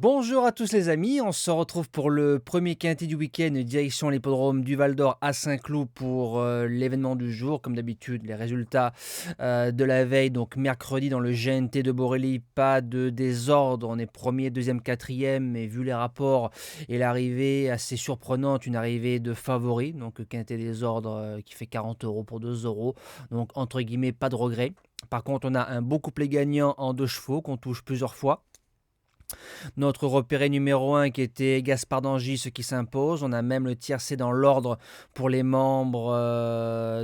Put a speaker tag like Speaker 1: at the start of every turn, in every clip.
Speaker 1: Bonjour à tous les amis, on se retrouve pour le premier quintet du week-end, direction l'hippodrome du Val d'Or à Saint-Cloud pour l'événement du jour. Comme d'habitude, les résultats de la veille, donc mercredi dans le GNT de Borély, pas de désordre, on est premier, deuxième, quatrième, mais vu les rapports et l'arrivée assez surprenante, une arrivée de favoris, donc quintet désordre qui fait 40 € pour 2 euros, donc entre guillemets pas de regret. Par contre, on a un beau couplet gagnant en 2 chevaux qu'on touche plusieurs fois. Notre repéré numéro 1 qui était Gaspard d'Angis qui s'impose. On a même le tiercé dans l'ordre pour les membres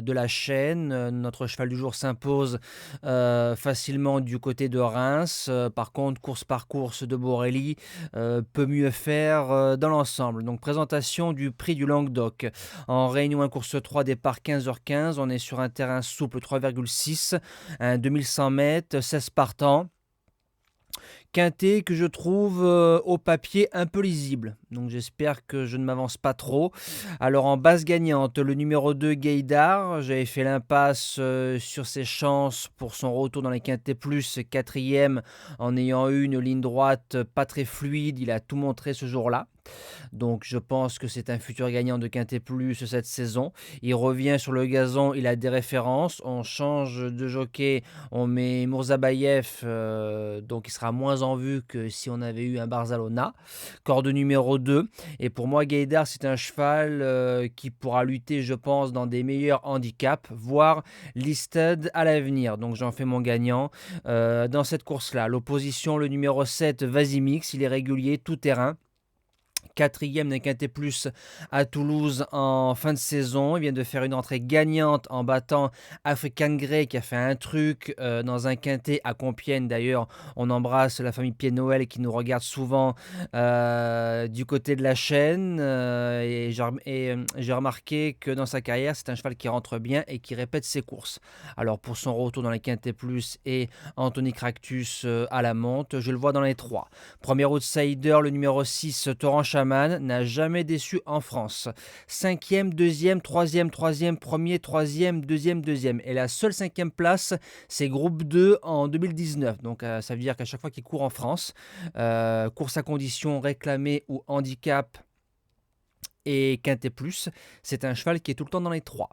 Speaker 1: de la chaîne. Notre cheval du jour s'impose facilement du côté de Reims. Par contre, course par course de Borély peut mieux faire dans l'ensemble. Donc présentation du prix du Languedoc. En Réunion 1 course 3, départ 15h15. On est sur un terrain souple 3,6, un 2100 mètres, 16 partants. Quintet que je trouve au papier un peu lisible. Donc j'espère que je ne m'avance pas trop. Alors en base gagnante, le numéro 2 Gaïdar. J'avais fait l'impasse sur ses chances pour son retour dans les quintets plus, quatrième, en ayant eu une ligne droite pas très fluide. Il a tout montré ce jour-là. Donc je pense que c'est un futur gagnant de Quintet Plus cette saison. Il revient sur le gazon, il a des références. On change de jockey, on met Mourzabayev, donc il sera moins en vue que si on avait eu un Barzalona. Corde numéro 2. Et pour moi, Gaïdar, c'est un cheval qui pourra lutter, je pense, dans des meilleurs handicaps, voire listed à l'avenir. Donc j'en fais mon gagnant dans cette course-là. L'opposition, le numéro 7, Vasimix, il est régulier, tout terrain. Quatrième d'un Quintet Plus à Toulouse en fin de saison. Il vient de faire une entrée gagnante en battant African Grey qui a fait un truc dans un quintet à Compiègne. D'ailleurs, on embrasse la famille Pied-Noël qui nous regarde souvent du côté de la chaîne. Et j'ai remarqué que dans sa carrière, c'est un cheval qui rentre bien et qui répète ses courses. Alors pour son retour dans les Quintet Plus et Anthony Cractus à la monte, je le vois dans les 3. Premier outsider, le numéro 6, Torrent Chaman, n'a jamais déçu en France. Cinquième, deuxième, troisième, premier, troisième, deuxième. Et la seule cinquième place, c'est groupe 2 en 2019. Donc ça veut dire qu'à chaque fois qu'il court en France, course à condition réclamée ou handicap et quintet plus, c'est un cheval qui est tout le temps dans les 3.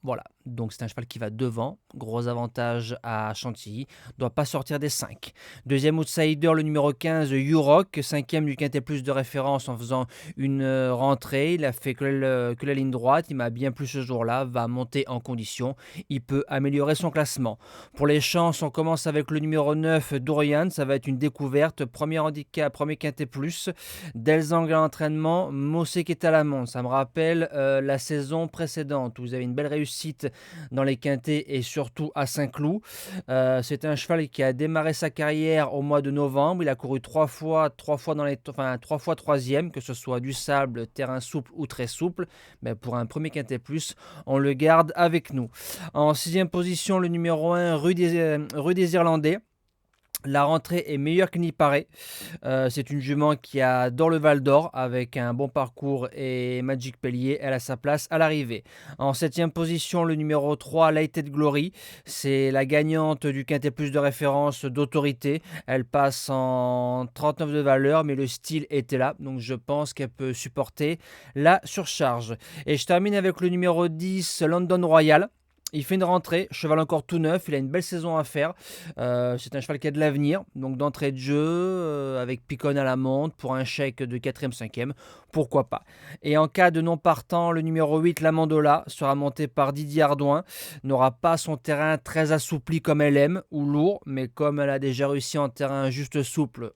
Speaker 1: Voilà, donc c'est un cheval qui va devant, gros avantage à Chantilly, doit pas sortir des 5. Deuxième outsider, le numéro 15, Uroc, cinquième du quintet plus de référence en faisant une rentrée. Il a fait que la ligne droite, il m'a bien plu ce jour-là, va monter en condition, il peut améliorer son classement. Pour les chances, on commence avec le numéro 9, Dorian, ça va être une découverte, premier handicap, premier quintet plus, Delzang à l'entraînement, Mossé qui est à la monte. Ça me rappelle la saison précédente où vous avez une belle réussite dans les quintets et surtout à Saint-Cloud. C'est un cheval qui a démarré sa carrière au mois de novembre. Il a couru 3 fois troisième, que ce soit du sable, terrain souple ou très souple. Mais pour un premier quintet plus, on le garde avec nous. En 6e position, le numéro 1, Rue des Irlandais. La rentrée est meilleure qu'il n'y paraît. C'est une jument qui adore le Val d'Or avec un bon parcours et Magic Pellier. Elle a sa place à l'arrivée. En 7e position, le numéro 3, Lighted Glory. C'est la gagnante du Quintet Plus de référence d'autorité. Elle passe en 39 de valeur, mais le style était là. Donc je pense qu'elle peut supporter la surcharge. Et je termine avec le numéro 10, London Royal. Il fait une rentrée, cheval encore tout neuf, il a une belle saison à faire. C'est un cheval qui a de l'avenir, donc d'entrée de jeu, avec Picon à la monte, pour un chèque de 4e, 5e, pourquoi pas. Et en cas de non partant, le numéro 8, la Mandola, sera monté par Didier Ardouin, n'aura pas son terrain très assoupli comme elle aime, ou lourd, mais comme elle a déjà réussi en terrain juste souple,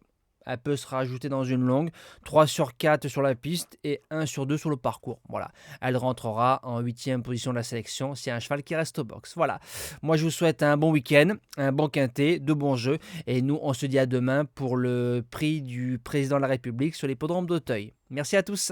Speaker 1: elle peut se rajouter dans une longue, 3 sur 4 sur la piste et 1 sur 2 sur le parcours. Voilà, elle rentrera en 8e position de la sélection. C'est un cheval qui reste au box. Voilà, moi je vous souhaite un bon week-end, un bon quintet, de bons jeux. Et nous, on se dit à demain pour le prix du président de la République sur l'hippodrome d'Auteuil. Merci à tous.